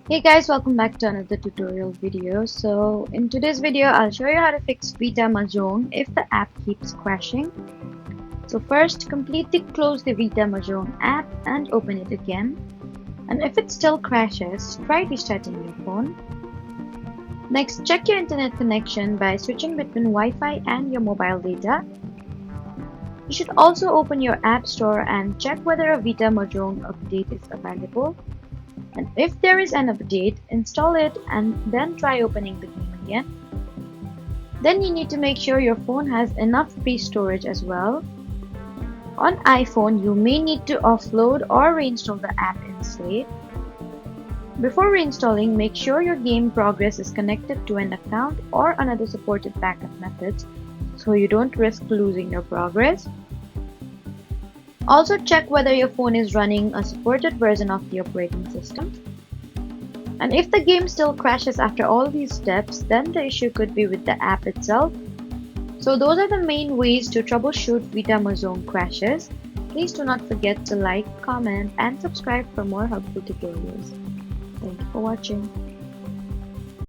Hey guys, welcome back to another tutorial video. So in today's video, I'll show you how to fix Vita Mahjong if the app keeps crashing. So first, completely close the Vita Mahjong app and open it again. And if it still crashes, try restarting your phone. Next, check your internet connection by switching between Wi-Fi and your mobile data. You should also open your app store and check whether a Vita Mahjong update is available. And if there is an update, install it and then try opening the game again. Then you need to make sure your phone has enough free storage as well. On iPhone, you may need to offload or reinstall the app instead. Before reinstalling, make sure your game progress is connected to an account or another supported backup methods so you don't risk losing your progress. Also check whether your phone is running a supported version of the operating system. And if the game still crashes after all these steps, then the issue could be with the app itself. So those are the main ways to troubleshoot Vita Mahjong crashes. Please do not forget to like, comment, and subscribe for more helpful tutorials. Thank you for watching.